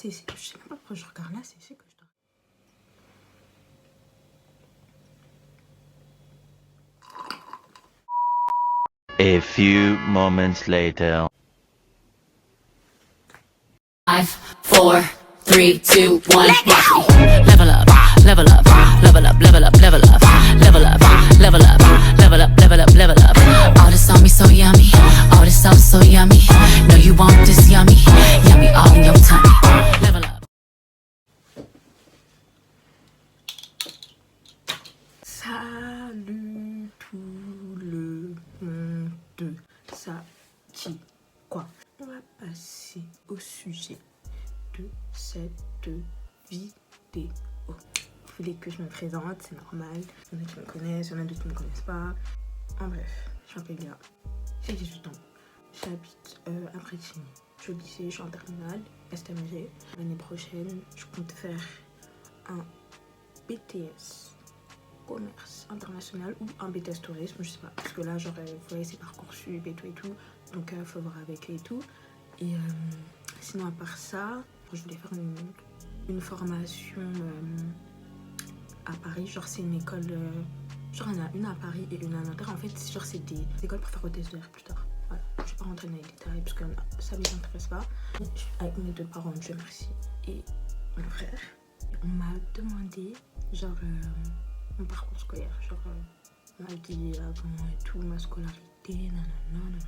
c'est ici que je sais même pas pourquoi je regarde là, c'est ici que je dois. A few moments later. 5, 4, 3, 2, 1. Level up, level up, level up, level up, level up, level up, level up, level up, level up, level up. All this on me so yummy, all this sauce so yummy. No, you want this yummy, yummy all in your tummy. Level up. Salut tout le monde. Ça dit quoi? On va passer au sujet de cette vidéo. Vous voulez que je me présente, c'est normal. Il y en a qui me connaissent, il y en a d'autres qui ne me connaissent pas. En bref, je m'appelle Léa, j'ai 18 ans. J'habite à Bretigny. Je suis au lycée, je suis en terminale, STMG. L'année prochaine, je compte faire un BTS commerce international ou un BTS tourisme, je sais pas, parce que là genre vous voyez c'est Parcoursup et tout, donc faut voir avec eux et tout. Et sinon à part ça, je voulais faire une formation à Paris, genre c'est une école, genre il y en a une à Paris et une à Nanterre, en fait genre c'est des écoles pour faire hôtesse de l'air plus tard. Voilà, je vais pas rentrer dans les détails parce que ça ne m'intéresse pas. Avec mes deux parents, Dieu merci, et mon frère, on m'a demandé genre mon parcours scolaire, genre ma vie avant et tout, ma scolarité, nanana.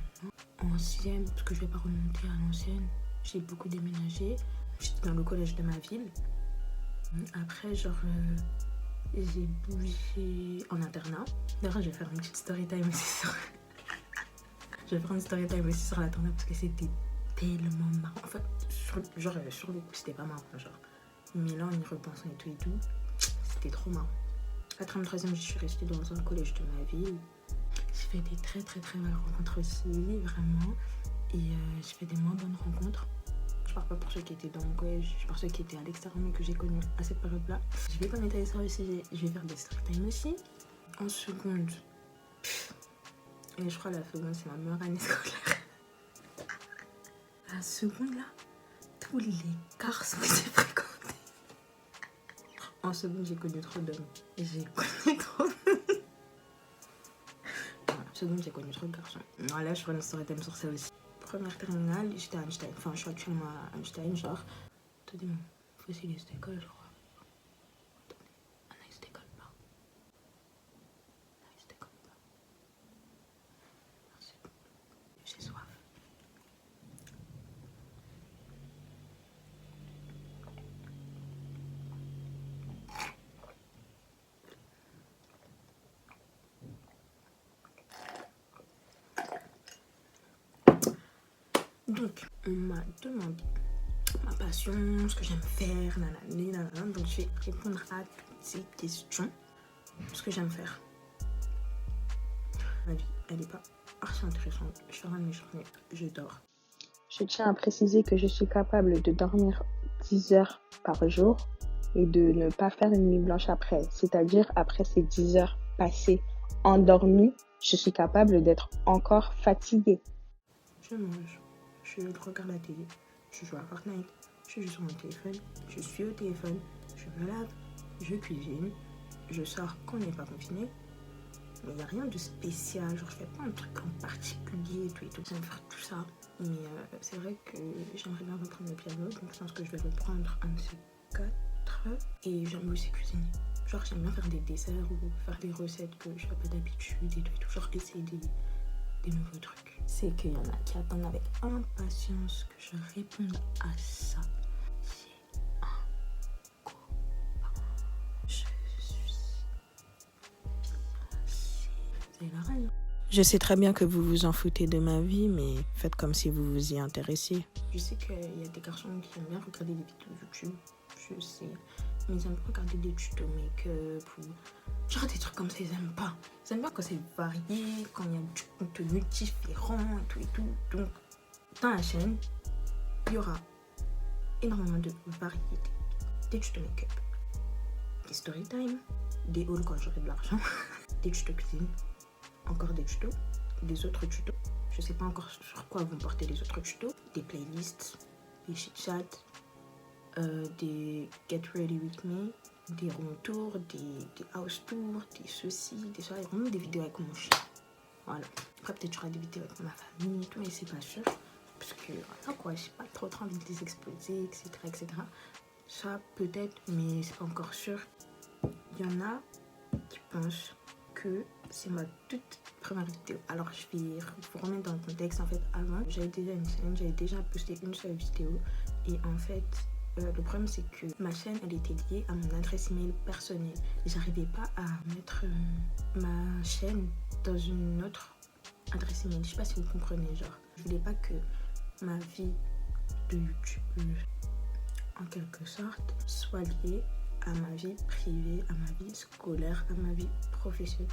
En 6ème, parce que je vais pas remonter à l'ancienne, j'ai beaucoup déménagé. J'étais dans le collège de ma ville. Après, genre, j'ai bougé en internat. D'ailleurs, je vais faire une petite story time aussi sur... je vais faire une story time aussi sur l'internat parce que c'était tellement marrant. En fait, sur le coup, c'était pas marrant, genre. Mais là, en y repensant et tout, c'était trop marrant. À 33e, je suis restée dans un collège de ma ville. J'ai fait des très belles rencontres aussi, vraiment. Et j'ai fait des moins bonnes rencontres. Je parle pas pour ceux qui étaient dans mon collège, je parle pour ceux qui étaient à l'extérieur mais que j'ai connus à cette période-là. Je vais pas m'étaler ça aussi, je vais faire des story time aussi. En seconde, et je crois la seconde c'est ma meilleure année scolaire. La seconde là, tous les garçons que j'ai fréquentés. En seconde, j'ai connu trop d'hommes. J'ai connu trop d'hommes. En seconde, j'ai connu trop de garçons. Voilà, je ferai une story time sur ça aussi. Première terminale, j'étais à Einstein. Enfin, je suis actuellement à Einstein, genre. Attendez, faut essayer les écoles, je crois. Attendez, un ice décolle pas. Un ice décolle pas. Merci. J'ai soif. Donc, on m'a demandé ma passion, ce que j'aime faire, nanana. Donc, je vais répondre à toutes ces questions. Ce que j'aime faire. Ma vie, elle est pas archi intéressante. Je fais rien de mes journées, je dors. Je tiens à préciser que je suis capable de dormir 10 heures par jour et de ne pas faire une nuit blanche après. C'est-à-dire, après ces 10 heures passées endormies, je suis capable d'être encore fatiguée. Je mange, je regarde la télé, je joue à Fortnite, je joue sur mon téléphone, je suis au téléphone, je me lave, je cuisine, je sors quand on n'est pas confiné. Mais il n'y a rien de spécial, genre je fais pas un truc en particulier et tout. J'aime faire tout ça, mais c'est vrai que j'aimerais bien reprendre le piano, donc je pense que je vais reprendre un de ces 4. Et j'aime aussi cuisiner. Genre j'aime bien faire des desserts ou faire des recettes que je fais pas d'habitude et tout. Genre essayer des nouveaux trucs. C'est qu'il y en a qui attendent avec impatience que je réponde à ça. J'ai un copain. Je suis c'est la reine. Je sais très bien que vous vous en foutez de ma vie, mais faites comme si vous vous y intéressiez. Je sais qu'il y a des garçons qui aiment bien regarder des vidéos YouTube, je sais. Mais ils aiment pas regarder des tutos make-up ou genre des trucs comme ça, ils aiment pas. Ils aiment bien quand c'est varié, quand il y a du contenu différent et tout. Donc, dans la chaîne, il y aura énormément de variété. Des tutos make-up, des story time, des hauls quand j'aurai de l'argent, des tutos cuisine, encore des tutos, des autres tutos. Je sais pas encore sur quoi vont porter les autres tutos, des playlists, des chit-chats, des Get Ready With Me, des room tours, des house tours, des ceci, des ça, vraiment des vidéos avec mon chien. Voilà. Après, peut-être j'aurai des vidéos avec ma famille, tout, mais c'est pas sûr. Parce que, voilà quoi, j'ai pas trop envie de les exploser, etc., etc. Ça, peut-être, mais c'est pas encore sûr. Il y en a qui pensent que c'est ma toute première vidéo. Alors, je vais vous remettre dans le contexte. En fait, avant, j'avais déjà une chaîne, j'avais déjà posté une seule vidéo. Et en fait, le problème, c'est que ma chaîne, elle était liée à mon adresse email personnelle. Et j'arrivais pas à mettre ma chaîne dans une autre adresse email. Je sais pas si vous comprenez, genre. Je voulais pas que ma vie de youtubeuse, en quelque sorte, soit liée à ma vie privée, à ma vie scolaire, à ma vie professionnelle.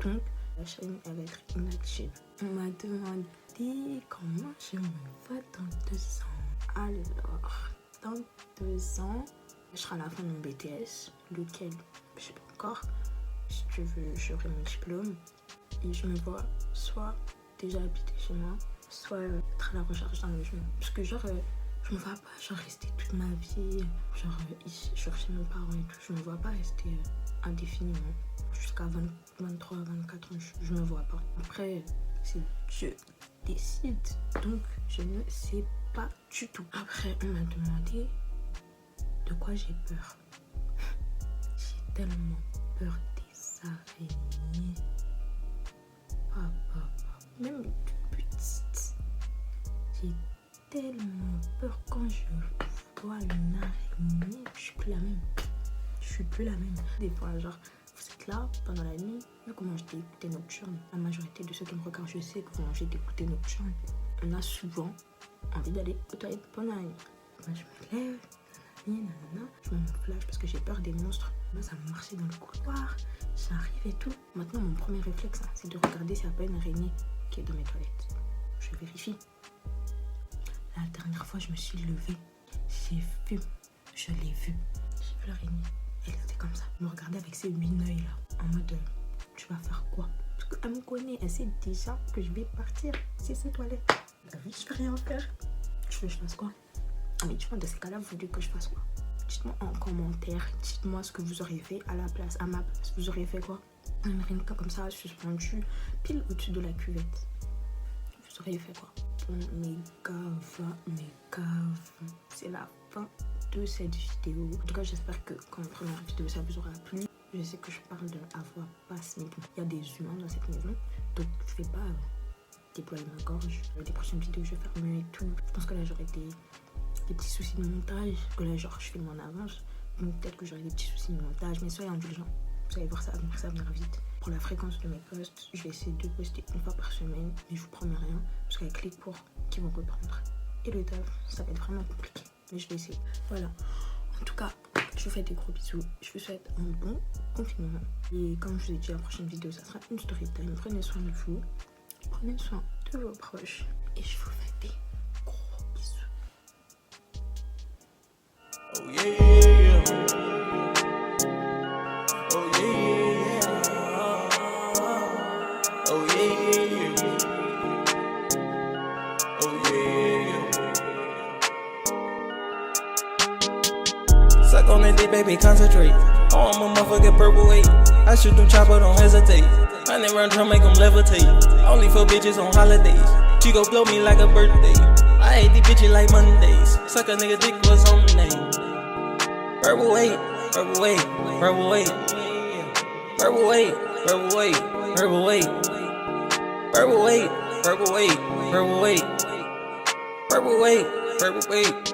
Donc, la chaîne, elle va être inactive. On m'a demandé comment je me vois dans 2 ans. Alors, dans 2 ans, je serai à la fin de mon BTS, lequel, je sais pas encore. Si tu veux, j'aurai mon diplôme. Et je me vois soit déjà habiter chez moi, soit être à la recherche d'un logement. Parce que genre, je me vois pas genre rester toute ma vie, genre ici, genre chez mes parents et tout. Je me vois pas rester indéfiniment. Jusqu'à 23, 24 ans, je me vois pas. Après, c'est Dieu décide. Donc, je ne sais pas du tout. Après, on m'a demandé de quoi j'ai peur. J'ai tellement peur des araignées. Même petite. J'ai tellement peur quand je vois une araignée. Je suis plus la même. Je suis plus la même. Des fois, genre, vous êtes là pendant la nuit, vu que vous mangez des goûters nocturnes. La majorité de ceux qui me regardent, je sais que vous mangez des goûters nocturnes. On a souvent envie d'aller aux toilettes pendant la nuit. Moi, je me lève, nanana, je me flash parce que j'ai peur des monstres. Moi, ça me marchait dans le couloir, j'arrive et tout. Maintenant, mon premier réflexe, hein, c'est de regarder s'il n'y a pas une araignée qui est dans mes toilettes. Je vérifie. La dernière fois, je me suis levée, j'ai vu, je l'ai vue. J'ai vu l'araignée, elle était comme ça. Elle me regardait avec ses 8 œils là, en mode tu vas faire quoi? Parce qu'elle me connaît, elle sait déjà que je vais partir. C'est ses toilettes. T'as vu, je vais rien faire. Tu veux que je fasse quoi? Ah, mais tu vois, dans ces cas-là, vous voulez que je fasse quoi? Dites-moi en commentaire, dites-moi ce que vous auriez fait à la place, à ma place. Vous auriez fait quoi? Un rinka comme ça, suspendu, pile au-dessus de la cuvette. Vous auriez fait quoi? Bon, mes gars, c'est la fin de cette vidéo. En tout cas, j'espère que quand la première vidéo, ça vous aura plu. Je sais que je parle de avoir passe, mais bon, il y a des humains dans cette maison. Donc, je vais pas déployer ma gorge. Les prochaines vidéos, je vais faire mieux et tout. Je pense que là, j'aurai des petits soucis de montage. Que là, genre, je filme en avance. Donc, peut-être que j'aurai des petits soucis de montage. Mais soyez indulgents. Vous allez voir, ça va venir vite. Pour la fréquence de mes posts, je vais essayer de poster 1 fois par semaine. Mais je vous promets rien. Parce qu'avec les cours qui vont reprendre et le taf, ça va être vraiment compliqué. Mais je vais essayer. Voilà. En tout cas, je vous fais des gros bisous. Je vous souhaite un bon confinement. Et comme je vous ai dit, la prochaine vidéo, ça sera une story time. Prenez soin de vous. Prenez soin de vos proches. Et je vous fais des gros bisous. Oh yeah. Oh yeah. Oh yeah. Oh yeah. Suck on it, baby, concentrate. Oh, I'm a motherfucking purple weight. I shoot them chopper, don't hesitate. I never run tryna make them levitate. Only for bitches on holidays. She go blow me like a birthday. I hate these bitches like Mondays. Suck a nigga dick was on the name. Purple weight, purple weight, purple weight. Purple weight, purple weight, purple weight. Purple weight, purple weight, purple weight. Purple weight, purple weight.